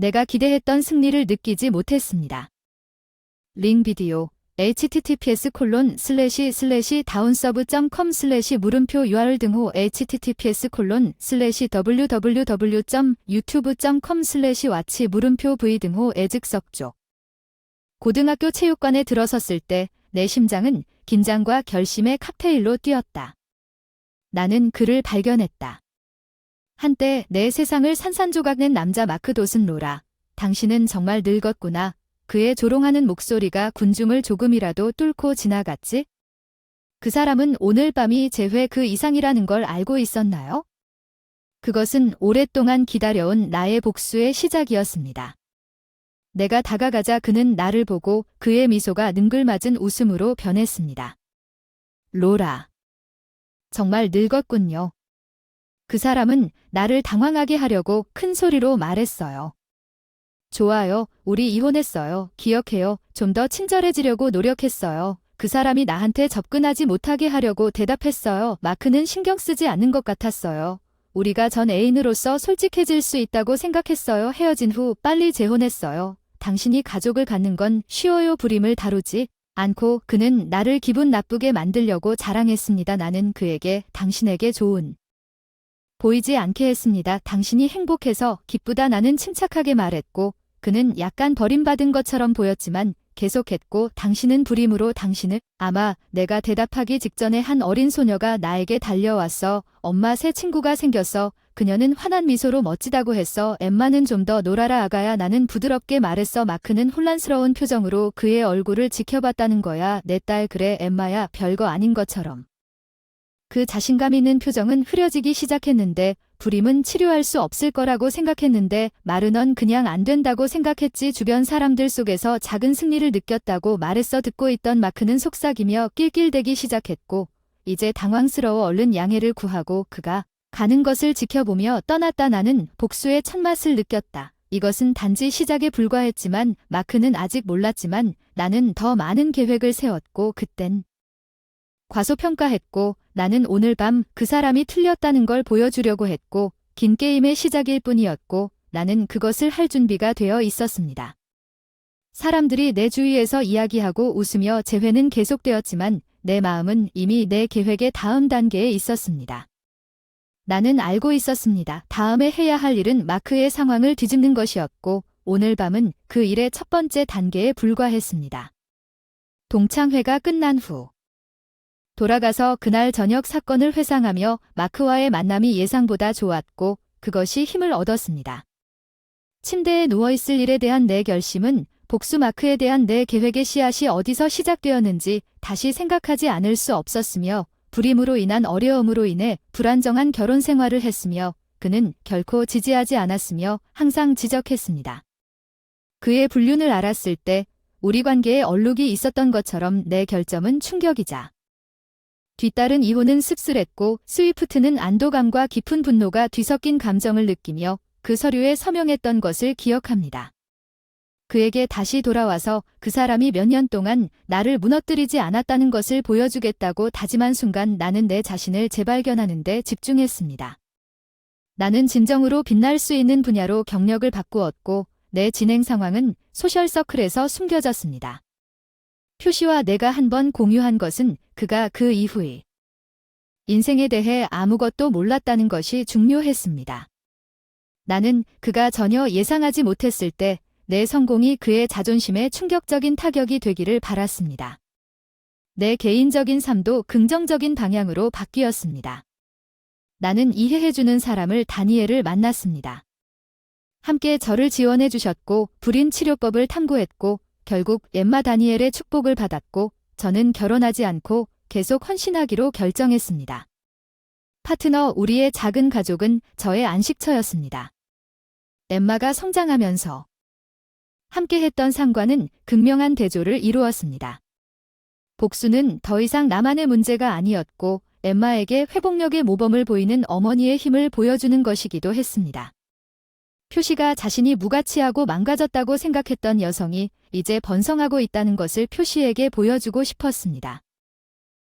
내가 기대했던 승리를 느끼지 못했습니다. 링 비디오 https://downsub.com/ 물음표 URL https://www.youtube.com/watch 물음표 v 애즉석조. 고등학교 체육관에 들어섰을 때 내 심장은 긴장과 결심의 칵테일로 뛰었다. 나는 그를 발견했다. 한때 내 세상을 산산조각낸 남자 마크 돛은 로라. 당신은 정말 늙었구나. 그의 조롱하는 목소리가 군중을 조금이라도 뚫고 지나갔지? 그 사람은 오늘 밤이 재회 그 이상이라는 걸 알고 있었나요? 그것은 오랫동안 기다려온 나의 복수의 시작이었습니다. 내가 다가가자 그는 나를 보고 그의 미소가 능글맞은 웃음으로 변했습니다. 로라. 정말 늙었군요. 그 사람은 나를 당황하게 하려고 큰 소리로 말했어요. 좋아요. 우리 이혼했어요. 기억해요. 좀 더 친절해지려고 노력했어요. 그 사람이 나한테 접근하지 못하게 하려고 대답했어요. 마크는 신경 쓰지 않는 것 같았어요. 우리가 전 애인으로서 솔직해질 수 있다고 생각했어요. 헤어진 후 빨리 재혼했어요. 당신이 가족을 갖는 건 쉬워요. 불임을 다루지 않고 그는 나를 기분 나쁘게 만들려고 자랑했습니다. 나는 그에게 당신에게 좋은 보이지 않게 했습니다. 당신이 행복해서 기쁘다. 나는 침착하게 말했고 그는 약간 버림받은 것처럼 보였지만 계속했고 당신은 불임으로 당신을 아마 내가 대답하기 직전에 한 어린 소녀가 나에게 달려왔어. 엄마 새 친구가 생겼어. 그녀는 환한 미소로 멋지다고 했어. 엠마는 좀 더 놀아라 아가야. 나는 부드럽게 말했어. 마크는 혼란스러운 표정으로 그의 얼굴을 지켜봤다는 거야. 내 딸 그래 엠마야. 별거 아닌 것처럼. 그 자신감 있는 표정은 흐려지기 시작했는데 불임은 치료할 수 없을 거라고 생각했는데 말은 넌 그냥 안 된다고 생각했지. 주변 사람들 속에서 작은 승리를 느꼈다고 말했어. 듣고 있던 마크는 속삭이며 낄낄대기 시작했고 이제 당황스러워 얼른 양해를 구하고 그가 가는 것을 지켜보며 떠났다. 나는 복수의 첫맛을 느꼈다. 이것은 단지 시작에 불과했지만 마크는 아직 몰랐지만 나는 더 많은 계획을 세웠고 그땐 과소평가했고 나는 오늘 밤 그 사람이 틀렸다는 걸 보여주려고 했고 긴 게임의 시작일 뿐이었고 나는 그것을 할 준비가 되어 있었습니다. 사람들이 내 주위에서 이야기하고 웃으며 재회는 계속되었지만 내 마음은 이미 내 계획의 다음 단계에 있었습니다. 나는 알고 있었습니다. 다음에 해야 할 일은 마크의 상황을 뒤집는 것이었고 오늘 밤은 그 일의 첫 번째 단계에 불과했습니다. 동창회가 끝난 후 돌아가서 그날 저녁 사건을 회상하며 마크와의 만남이 예상보다 좋았고 그것이 힘을 얻었습니다. 침대에 누워있을 일에 대한 내 결심은 복수 마크에 대한 내 계획의 씨앗이 어디서 시작되었는지 다시 생각하지 않을 수 없었으며 불임으로 인한 어려움으로 인해 불안정한 결혼 생활을 했으며 그는 결코 지지하지 않았으며 항상 지적했습니다. 그의 불륜을 알았을 때 우리 관계에 얼룩이 있었던 것처럼 내 결점은 충격이자 뒤따른 이혼은 씁쓸했고 스위프트는 안도감과 깊은 분노가 뒤섞인 감정을 느끼며 그 서류에 서명했던 것을 기억합니다. 그에게 다시 돌아와서 그 사람이 몇 년 동안 나를 무너뜨리지 않았다는 것을 보여주겠다고 다짐한 순간 나는 내 자신을 재발견하는 데 집중했습니다. 나는 진정으로 빛날 수 있는 분야로 경력을 바꾸었고 내 진행 상황은 소셜서클에서 숨겨졌습니다. 표시와 내가 한번 공유한 것은 그가 그 이후의 인생에 대해 아무것도 몰랐다는 것이 중요했습니다. 나는 그가 전혀 예상하지 못했을 때 내 성공이 그의 자존심에 충격적인 타격이 되기를 바랐습니다. 내 개인적인 삶도 긍정적인 방향으로 바뀌었습니다. 나는 이해해주는 사람을 다니엘을 만났습니다. 함께 저를 지원해 주셨고 불인 치료법을 탐구했고 결국 엠마 다니엘의 축복을 받았고 저는 결혼하지 않고 계속 헌신하기로 결정했습니다. 파트너 우리의 작은 가족은 저의 안식처였습니다. 엠마가 성장하면서 함께했던 상관은 극명한 대조를 이루었습니다. 복수는 더 이상 나만의 문제가 아니었고 엠마에게 회복력의 모범을 보이는 어머니의 힘을 보여주는 것이기도 했습니다. 표시가 자신이 무가치하고 망가졌다고 생각했던 여성이 이제 번성하고 있다는 것을 표시에게 보여주고 싶었습니다.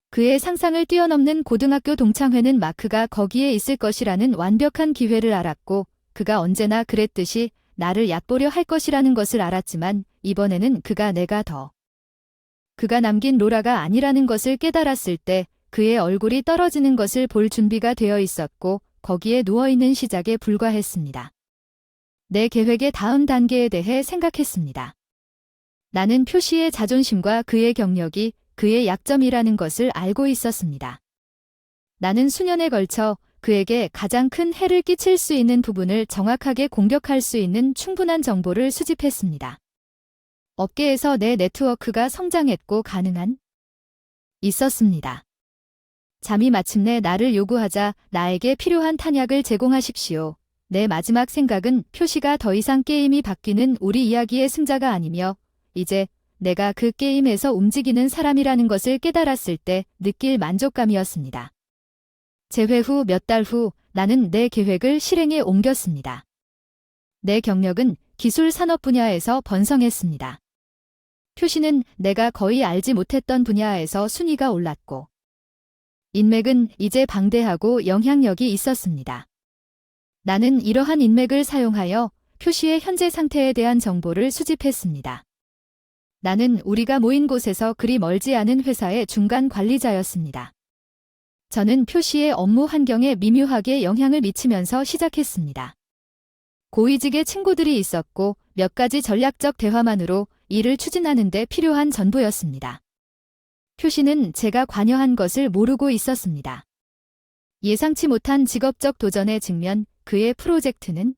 그의 상상을 뛰어넘는 고등학교 동창회는 마크가 거기에 있을 것이라는 완벽한 기회를 알았고 그가 언제나 그랬듯이 나를 얕보려 할 것이라는 것을 알았지만 이번에는 그가 남긴 로라가 아니라는 것을 깨달았을 때 그의 얼굴이 떨어지는 것을 볼 준비가 되어 있었고 거기에 누워있는 시작에 불과했습니다. 내 계획의 다음 단계에 대해 생각했습니다. 나는 표시의 자존심과 그의 경력이 그의 약점이라는 것을 알고 있었습니다. 나는 수년에 걸쳐 그에게 가장 큰 해를 끼칠 수 있는 부분을 정확하게 공격할 수 있는 충분한 정보를 수집했습니다. 업계에서 내 네트워크가 성장했고 있었습니다. 잠이 마침내 나를 요구하자 나에게 필요한 탄약을 제공하십시오. 내 마지막 생각은 표시가 더 이상 게임이 바뀌는 우리 이야기의 승자가 아니며 이제 내가 그 게임에서 움직이는 사람이라는 것을 깨달았을 때 느낄 만족감이었습니다. 재회 후 몇 달 후 나는 내 계획을 실행에 옮겼습니다. 내 경력은 기술 산업 분야에서 번성했습니다. 표시는 내가 거의 알지 못했던 분야에서 순위가 올랐고 인맥은 이제 방대하고 영향력이 있었습니다. 나는 이러한 인맥을 사용하여 표시의 현재 상태에 대한 정보를 수집했습니다. 나는 우리가 모인 곳에서 그리 멀지 않은 회사의 중간 관리자였습니다. 저는 표시의 업무 환경에 미묘하게 영향을 미치면서 시작했습니다. 고위직의 친구들이 있었고 몇 가지 전략적 대화만으로 일을 추진하는 데 필요한 전부였습니다. 표시는 제가 관여한 것을 모르고 있었습니다. 예상치 못한 직업적 도전에 직면 그의 프로젝트는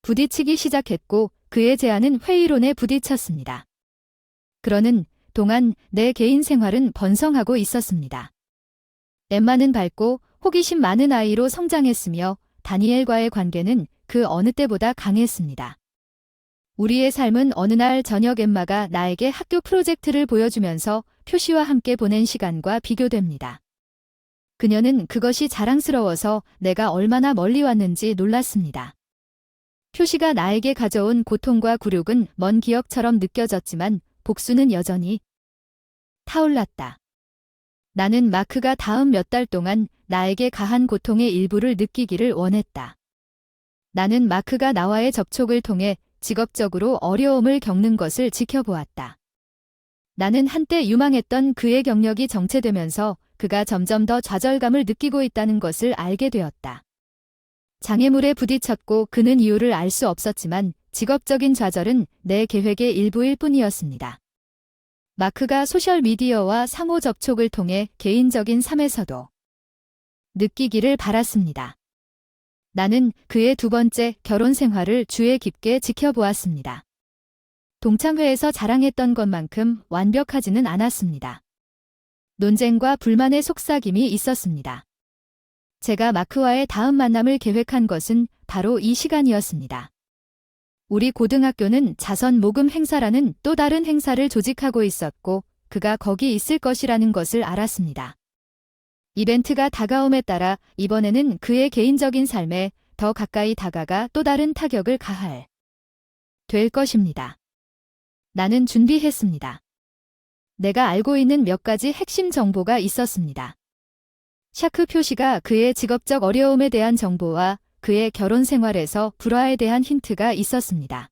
부딪히기 시작했고 그의 제안은 회의론에 부딪혔습니다. 그러는 동안 내 개인 생활은 번성하고 있었습니다. 엠마는 밝고 호기심 많은 아이로 성장했으며 다니엘과의 관계는 그 어느 때보다 강했습니다. 우리의 삶은 어느 날 저녁 엠마가 나에게 학교 프로젝트를 보여주면서 표시와 함께 보낸 시간과 비교됩니다. 그녀는 그것이 자랑스러워서 내가 얼마나 멀리 왔는지 놀랐습니다. 표시가 나에게 가져온 고통과 굴욕은 먼 기억처럼 느껴졌지만 복수는 여전히 타올랐다. 나는 마크가 다음 몇 달 동안 나에게 가한 고통의 일부를 느끼기를 원했다. 나는 마크가 나와의 접촉을 통해 직업적으로 어려움을 겪는 것을 지켜보았다. 나는 한때 유망했던 그의 경력이 정체되면서 그가 점점 더 좌절감을 느끼고 있다는 것을 알게 되었다. 장애물에 부딪혔고 그는 이유를 알 수 없었지만 직업적인 좌절은 내 계획의 일부일 뿐이었습니다. 마크가 소셜미디어와 상호 접촉을 통해 개인적인 삶에서도 느끼기를 바랐습니다. 나는 그의 두 번째 결혼 생활을 주의 깊게 지켜보았습니다. 동창회에서 자랑했던 것만큼 완벽하지는 않았습니다. 논쟁과 불만의 속삭임이 있었습니다. 제가 마크와의 다음 만남을 계획한 것은 바로 이 시간이었습니다. 우리 고등학교는 자선 모금 행사라는 또 다른 행사를 조직하고 있었고 그가 거기 있을 것이라는 것을 알았습니다. 이벤트가 다가옴에 따라 이번에는 그의 개인적인 삶에 더 가까이 다가가 또 다른 타격을 가할 될 것입니다. 나는 준비했습니다. 내가 알고 있는 몇 가지 핵심 정보가 있었습니다. 샤크 표시가 그의 직업적 어려움에 대한 정보와 그의 결혼 생활에서 불화에 대한 힌트가 있었습니다.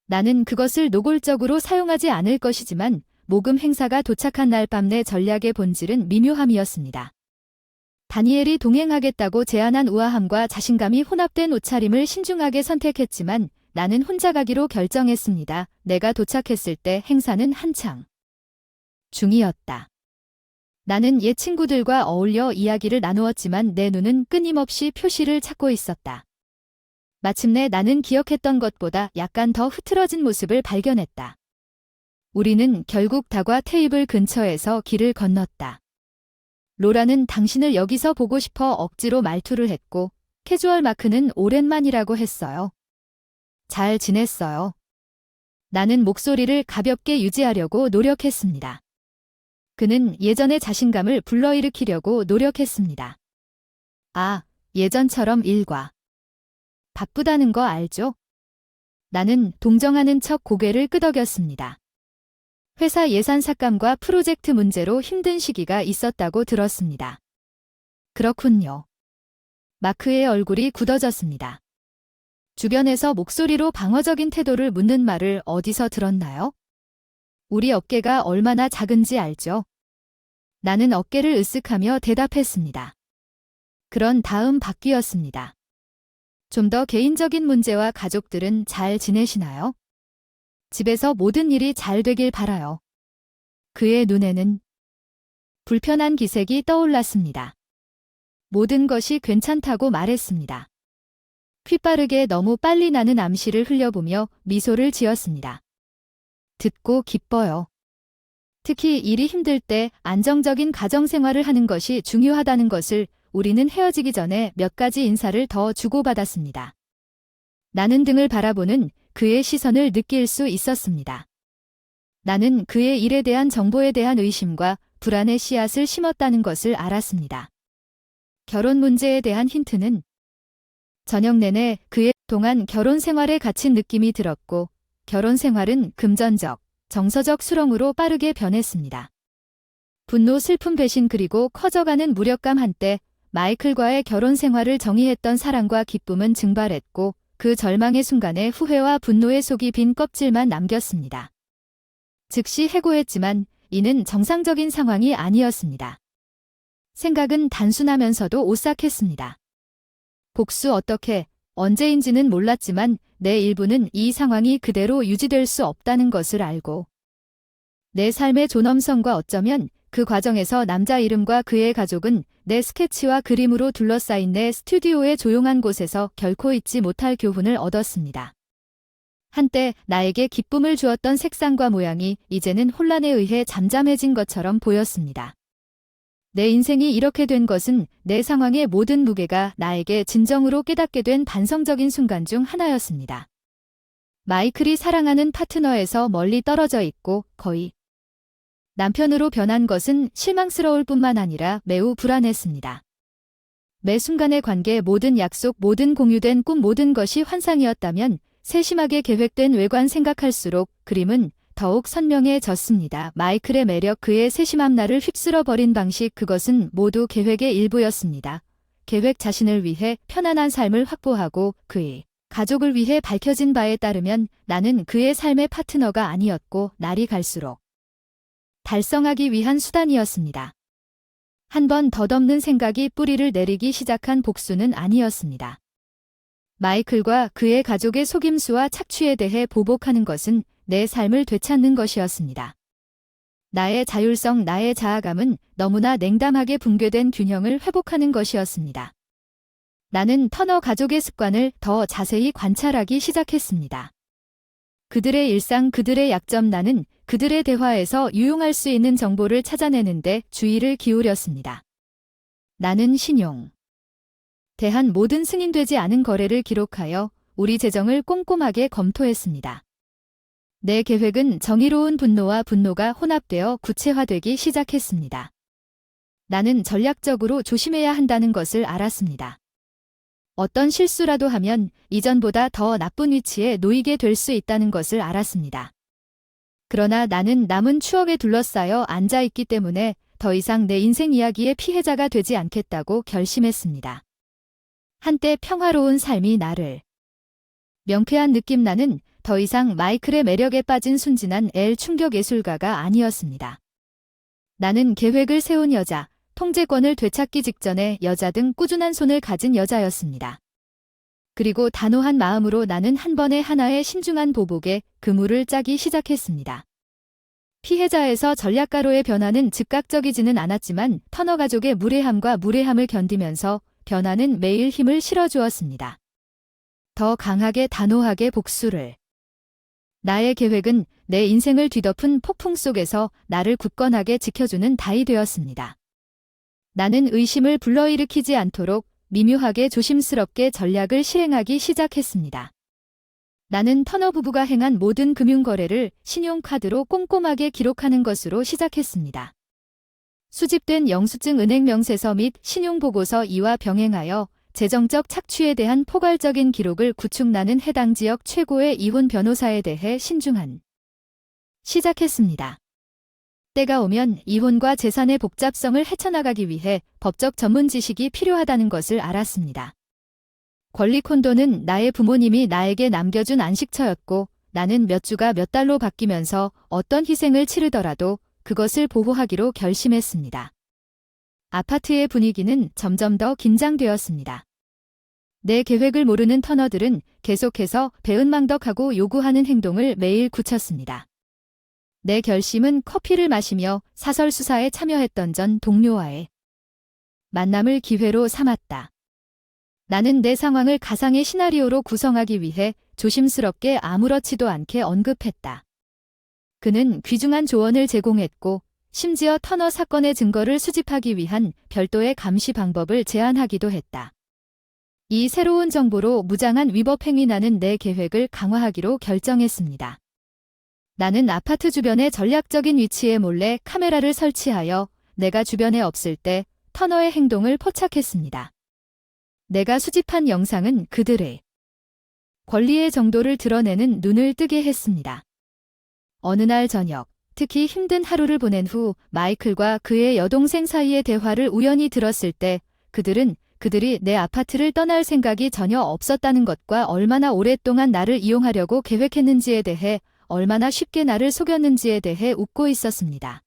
나는 그것을 노골적으로 사용하지 않을 것이지만 모금 행사가 도착한 날 밤 내 전략의 본질은 미묘함이었습니다. 다니엘이 동행하겠다고 제안한 우아함과 자신감이 혼합된 옷차림을 신중하게 선택했지만 나는 혼자 가기로 결정했습니다. 내가 도착했을 때 행사는 한창 중이었다. 나는 옛 친구들과 어울려 이야기를 나누었지만 내 눈은 끊임없이 표시를 찾고 있었다. 마침내 나는 기억했던 것보다 약간 더 흐트러진 모습을 발견했다. 우리는 결국 다과 테이블 근처에서 길을 건넜다. 로라는 당신을 여기서 보고 싶어 억지로 말투를 했고 캐주얼 마크는 오랜만이라고 했어요. 잘 지냈어요. 나는 목소리를 가볍게 유지하려고 노력했습니다. 그는 예전의 자신감을 불러일으키려고 노력했습니다. 아, 예전처럼 일과 바쁘다는 거 알죠? 나는 동정하는 척 고개를 끄덕였습니다. 회사 예산 삭감과 프로젝트 문제로 힘든 시기가 있었다고 들었습니다. 그렇군요. 마크의 얼굴이 굳어졌습니다. 주변에서 목소리로 방어적인 태도를 묻는 말을 어디서 들었나요? 우리 어깨가 얼마나 작은지 알죠? 나는 어깨를 으쓱하며 대답했습니다. 그런 다음 바뀌었습니다. 좀 더 개인적인 문제와 가족들은 잘 지내시나요? 집에서 모든 일이 잘 되길 바라요. 그의 눈에는 불편한 기색이 떠올랐습니다. 모든 것이 괜찮다고 말했습니다. 휘빠르게 너무 빨리 나는 암시를 흘려보며 미소를 지었습니다. 듣고 기뻐요. 특히 일이 힘들 때 안정적인 가정생활을 하는 것이 중요하다는 것을 우리는 헤어지기 전에 몇 가지 인사를 더 주고받았습니다. 나는 등을 바라보는 그의 시선을 느낄 수 있었습니다. 나는 그의 일에 대한 정보에 대한 의심과 불안의 씨앗을 심었다는 것을 알았습니다. 결혼 문제에 대한 힌트는 저녁 내내 그의 동안 결혼 생활에 갇힌 느낌이 들었고 결혼 생활은 금전적, 정서적 수렁으로 빠르게 변했습니다. 분노, 슬픔, 배신 그리고 커져가는 무력감 한때 마이클과의 결혼 생활을 정의했던 사랑과 기쁨은 증발했고 그 절망의 순간에 후회와 분노의 속이 빈 껍질만 남겼습니다. 즉시 해고했지만 이는 정상적인 상황이 아니었습니다. 생각은 단순하면서도 오싹했습니다. 복수 어떻게, 언제인지는 몰랐지만 내 일부는 이 상황이 그대로 유지될 수 없다는 것을 알고 내 삶의 존엄성과 어쩌면 그 과정에서 남자 이름과 그의 가족은 내 스케치와 그림으로 둘러싸인 내 스튜디오의 조용한 곳에서 결코 잊지 못할 교훈을 얻었습니다. 한때 나에게 기쁨을 주었던 색상과 모양이 이제는 혼란에 의해 잠잠해진 것처럼 보였습니다. 내 인생이 이렇게 된 것은 내 상황의 모든 무게가 나에게 진정으로 깨닫게 된 반성적인 순간 중 하나였습니다. 마이클이 사랑하는 파트너에서 멀리 떨어져 있고 거의 남편으로 변한 것은 실망스러울 뿐만 아니라 매우 불안했습니다. 매 순간의 관계, 모든 약속, 모든 공유된 꿈, 모든 것이 환상이었다면 세심하게 계획된 외관 생각할수록 그림은 더욱 선명해졌습니다. 마이클의 매력, 그의 세심함, 나를 휩쓸어 버린 방식, 그것은 모두 계획의 일부였습니다. 계획 자신을 위해 편안한 삶을 확보하고 그의 가족을 위해 밝혀진 바에 따르면 나는 그의 삶의 파트너가 아니었고 날이 갈수록 달성하기 위한 수단이었습니다. 한 번 덧없는 생각이 뿌리를 내리기 시작한 복수는 아니었습니다. 마이클과 그의 가족의 속임수와 착취에 대해 보복하는 것은 내 삶을 되찾는 것이었습니다. 나의 자율성, 나의 자아감은 너무나 냉담하게 붕괴된 균형을 회복하는 것이었습니다. 나는 터너 가족의 습관을 더 자세히 관찰하기 시작했습니다. 그들의 일상, 그들의 약점, 나는 그들의 대화에서 유용할 수 있는 정보를 찾아내는데 주의를 기울였습니다. 나는 신용 대한 모든 승인되지 않은 거래를 기록하여 우리 재정을 꼼꼼하게 검토했습니다. 내 계획은 정의로운 분노와 분노가 혼합되어 구체화되기 시작했습니다. 나는 전략적으로 조심해야 한다는 것을 알았습니다. 어떤 실수라도 하면 이전보다 더 나쁜 위치에 놓이게 될 수 있다는 것을 알았습니다. 그러나 나는 남은 추억에 둘러싸여 앉아있기 때문에 더 이상 내 인생 이야기의 피해자가 되지 않겠다고 결심했습니다. 한때 평화로운 삶이 나를 명쾌한 느낌, 나는 더 이상 마이클의 매력에 빠진 순진한 충격 예술가가 아니었습니다. 나는 계획을 세운 여자, 통제권을 되찾기 직전에 여자 등 꾸준한 손을 가진 여자였습니다. 그리고 단호한 마음으로 나는 한 번에 하나의 신중한 보복에 그물을 짜기 시작했습니다. 피해자에서 전략가로의 변화는 즉각적이지는 않았지만 터너 가족의 무례함과 무례함을 견디면서 변화는 매일 힘을 실어주었습니다. 더 강하게, 단호하게 복수를. 나의 계획은 내 인생을 뒤덮은 폭풍 속에서 나를 굳건하게 지켜주는 다이 되었습니다. 나는 의심을 불러일으키지 않도록 미묘하게 조심스럽게 전략을 실행하기 시작했습니다. 나는 터너 부부가 행한 모든 금융거래를 신용카드로 꼼꼼하게 기록하는 것으로 시작했습니다. 수집된 영수증, 은행 명세서 및 신용보고서 이와 병행하여 재정적 착취에 대한 포괄적인 기록을 구축. 나는 해당 지역 최고의 이혼 변호사에 대해 신중한 시작했습니다. 때가 오면 이혼과 재산의 복잡성을 헤쳐나가기 위해 법적 전문 지식이 필요하다는 것을 알았습니다. 권리콘도는 나의 부모님이 나에게 남겨준 안식처였고 나는 몇 주가 몇 달로 바뀌면서 어떤 희생을 치르더라도 그것을 보호하기로 결심했습니다. 아파트의 분위기는 점점 더 긴장되었습니다. 내 계획을 모르는 터너들은 계속해서 배은망덕하고 요구하는 행동을 매일 굳혔습니다. 내 결심은 커피를 마시며 사설수사에 참여했던 전 동료와의 만남을 기회로 삼았다. 나는 내 상황을 가상의 시나리오로 구성하기 위해 조심스럽게 아무렇지도 않게 언급했다. 그는 귀중한 조언을 제공했고 심지어 터너 사건의 증거를 수집하기 위한 별도의 감시 방법을 제안하기도 했다. 이 새로운 정보로 무장한 위법 행위 나는 내 계획을 강화하기로 결정했습니다. 나는 아파트 주변의 전략적인 위치에 몰래 카메라를 설치하여 내가 주변에 없을 때 터너의 행동을 포착했습니다. 내가 수집한 영상은 그들의 권리의 정도를 드러내는 눈을 뜨게 했습니다. 어느 날 저녁, 특히 힘든 하루를 보낸 후 마이클과 그의 여동생 사이의 대화를 우연히 들었을 때 그들이 내 아파트를 떠날 생각이 전혀 없었다는 것과 얼마나 오랫동안 나를 이용하려고 계획했는지에 대해 얼마나 쉽게 나를 속였는지에 대해 웃고 있었습니다.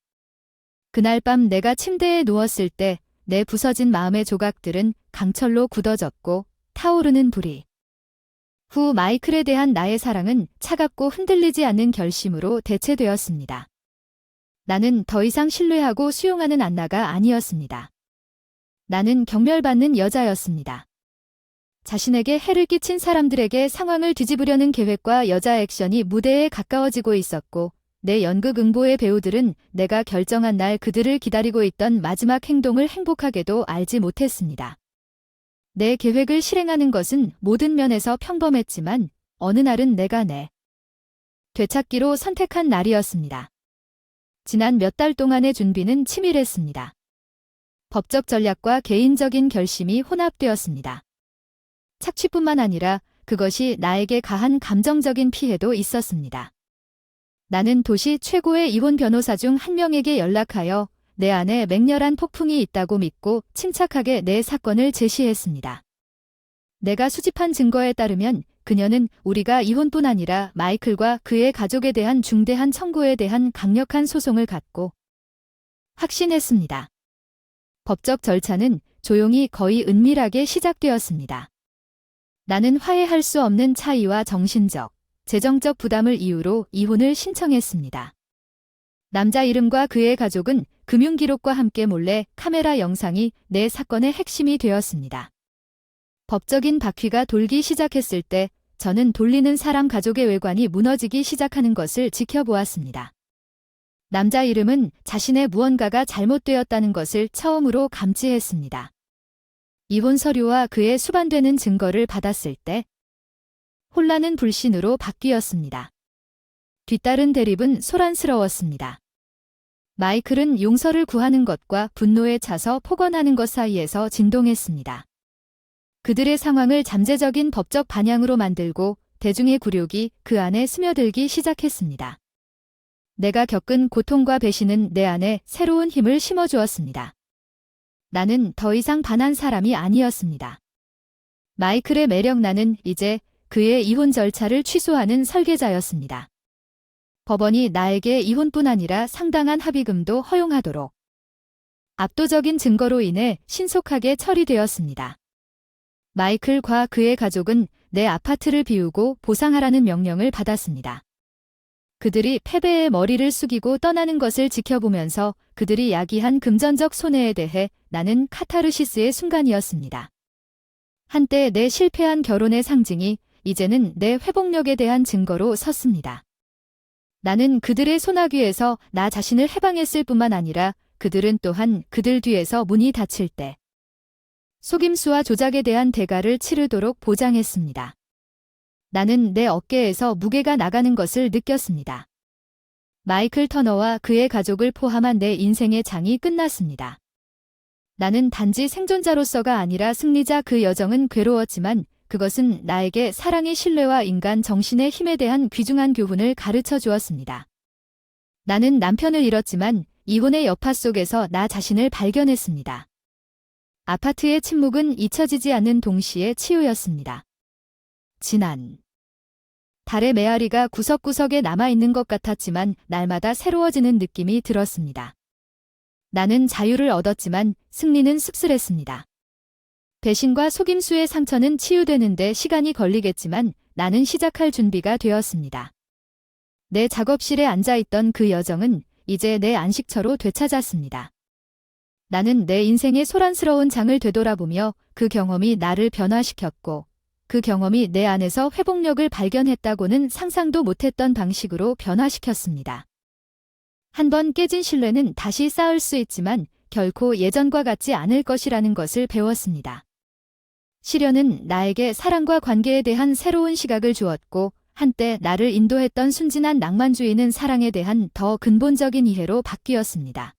그날 밤 내가 침대에 누웠을 때 내 부서진 마음의 조각들은 강철로 굳어졌고 타오르는 불이. 후 마이클에 대한 나의 사랑은 차갑고 흔들리지 않는 결심으로 대체되었습니다. 나는 더 이상 신뢰하고 수용하는 안나가 아니었습니다. 나는 경멸받는 여자였습니다. 자신에게 해를 끼친 사람들에게 상황을 뒤집으려는 계획과 여자 액션이 무대에 가까워지고 있었고 내 연극 응보의 배우들은 내가 결정한 날 그들을 기다리고 있던 마지막 행동을 행복하게도 알지 못했습니다. 내 계획을 실행하는 것은 모든 면에서 평범했지만 어느 날은 내가 내 되찾기로 선택한 날이었습니다. 지난 몇 달 동안의 준비는 치밀했습니다. 법적 전략과 개인적인 결심이 혼합되었습니다. 착취뿐만 아니라 그것이 나에게 가한 감정적인 피해도 있었습니다. 나는 도시 최고의 이혼 변호사 중 한 명에게 연락하여 내 안에 맹렬한 폭풍이 있다고 믿고 침착하게 내 사건을 제시했습니다. 내가 수집한 증거에 따르면 그녀는 우리가 이혼뿐 아니라 마이클과 그의 가족에 대한 중대한 청구에 대한 강력한 소송을 갖고 확신했습니다. 법적 절차는 조용히 거의 은밀하게 시작되었습니다. 나는 화해할 수 없는 차이와 정신적, 재정적 부담을 이유로 이혼을 신청했습니다. 남자 이름과 그의 가족은 금융기록과 함께 몰래 카메라 영상이 내 사건의 핵심이 되었습니다. 법적인 바퀴가 돌기 시작했을 때 저는 돌리는 사람 가족의 외관이 무너지기 시작하는 것을 지켜보았습니다. 남자 이름은 자신의 무언가가 잘못되었다는 것을 처음으로 감지했습니다. 이혼 서류와 그의 수반되는 증거를 받았을 때 혼란은 불신으로 바뀌었습니다. 뒤따른 대립은 소란스러웠습니다. 마이클은 용서를 구하는 것과 분노에 차서 폭언하는 것 사이에서 진동했습니다. 그들의 상황을 잠재적인 법적 반향으로 만들고 대중의 굴욕이 그 안에 스며들기 시작했습니다. 내가 겪은 고통과 배신은 내 안에 새로운 힘을 심어주었습니다. 나는 더 이상 반한 사람이 아니었습니다. 마이클의 매력 나는 이제 그의 이혼 절차를 취소하는 설계자였습니다. 법원이 나에게 이혼뿐 아니라 상당한 합의금도 허용하도록 압도적인 증거로 인해 신속하게 처리되었습니다. 마이클과 그의 가족은 내 아파트를 비우고 보상하라는 명령을 받았습니다. 그들이 패배의 머리를 숙이고 떠나는 것을 지켜보면서 그들이 야기한 금전적 손해에 대해 나는 카타르시스의 순간이었습니다. 한때 내 실패한 결혼의 상징이 이제는 내 회복력에 대한 증거로 섰습니다. 나는 그들의 소나귀에서 나 자신을 해방했을 뿐만 아니라 그들은 또한 그들 뒤에서 문이 닫힐 때 속임수와 조작에 대한 대가를 치르도록 보장했습니다. 나는 내 어깨에서 무게가 나가는 것을 느꼈습니다. 마이클 터너와 그의 가족을 포함한 내 인생의 장이 끝났습니다. 나는 단지 생존자로서가 아니라 승리자. 그 여정은 괴로웠지만 그것은 나에게 사랑의 신뢰와 인간 정신의 힘에 대한 귀중한 교훈을 가르쳐 주었습니다. 나는 남편을 잃었지만 이혼의 여파 속에서 나 자신을 발견했습니다. 아파트의 침묵은 잊혀지지 않는 동시에 치유였습니다. 지난. 달의 메아리가 구석구석에 남아있는 것 같았지만 날마다 새로워지는 느낌이 들었습니다. 나는 자유를 얻었지만 승리는 씁쓸했습니다. 배신과 속임수의 상처는 치유되는데 시간이 걸리겠지만 나는 시작할 준비가 되었습니다. 내 작업실에 앉아있던 그 여정은 이제 내 안식처로 되찾았습니다. 나는 내 인생의 소란스러운 장을 되돌아보며 그 경험이 나를 변화시켰고 그 경험이 내 안에서 회복력을 발견했다고는 상상도 못했던 방식으로 변화시켰습니다. 한번 깨진 신뢰는 다시 쌓을 수 있지만 결코 예전과 같지 않을 것이라는 것을 배웠습니다. 시련은 나에게 사랑과 관계에 대한 새로운 시각을 주었고 한때 나를 인도했던 순진한 낭만주의는 사랑에 대한 더 근본적인 이해로 바뀌었습니다.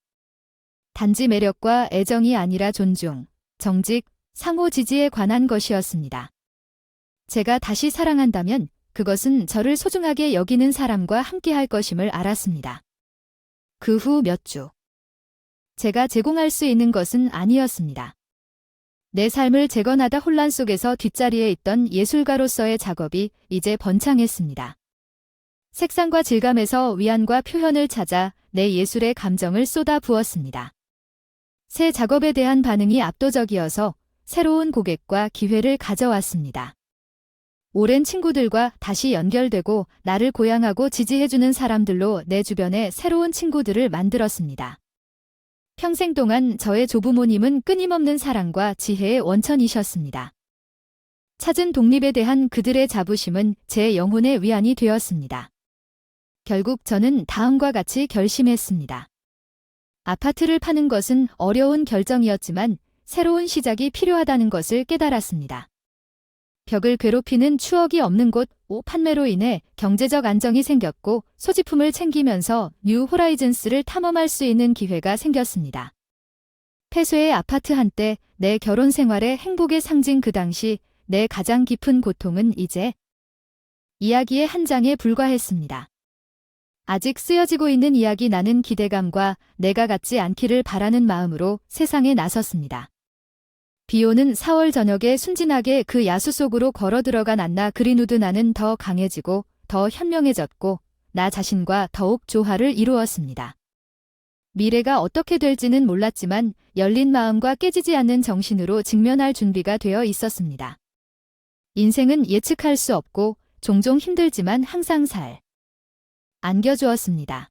단지 매력과 애정이 아니라 존중, 정직, 상호 지지에 관한 것이었습니다. 제가 다시 사랑한다면 그것은 저를 소중하게 여기는 사람과 함께할 것임을 알았습니다. 그 후 몇 주. 제가 제공할 수 있는 것은 아니었습니다. 내 삶을 재건하다 혼란 속에서 뒷자리에 있던 예술가로서의 작업이 이제 번창했습니다. 색상과 질감에서 위안과 표현을 찾아 내 예술의 감정을 쏟아 부었습니다. 새 작업에 대한 반응이 압도적이어서 새로운 고객과 기회를 가져왔습니다. 오랜 친구들과 다시 연결되고 나를 고양하고 지지해주는 사람들로 내 주변에 새로운 친구들을 만들었습니다. 평생 동안 저의 조부모님은 끊임없는 사랑과 지혜의 원천이셨습니다. 찾은 독립에 대한 그들의 자부심은 제 영혼의 위안이 되었습니다. 결국 저는 다음과 같이 결심했습니다. 아파트를 파는 것은 어려운 결정이었지만 새로운 시작이 필요하다는 것을 깨달았습니다. 벽을 괴롭히는 추억이 없는 곳 판매로 인해 경제적 안정이 생겼고 소지품을 챙기면서 뉴 호라이즌스를 탐험할 수 있는 기회가 생겼습니다. 폐쇄의 아파트 한때 내 결혼 생활의 행복의 상징 그 당시 내 가장 깊은 고통은 이제 이야기의 한 장에 불과했습니다. 아직 쓰여지고 있는 이야기 나는 기대감과 내가 갖지 않기를 바라는 마음으로 세상에 나섰습니다. 비오는 4월 저녁에 순진하게 그 야수 속으로 걸어 들어간 안나 그린우드 나는 더 강해지고 더 현명해졌고 나 자신과 더욱 조화를 이루었습니다. 미래가 어떻게 될지는 몰랐지만 열린 마음과 깨지지 않는 정신으로 직면할 준비가 되어 있었습니다. 인생은 예측할 수 없고 종종 힘들지만 항상 안겨주었습니다.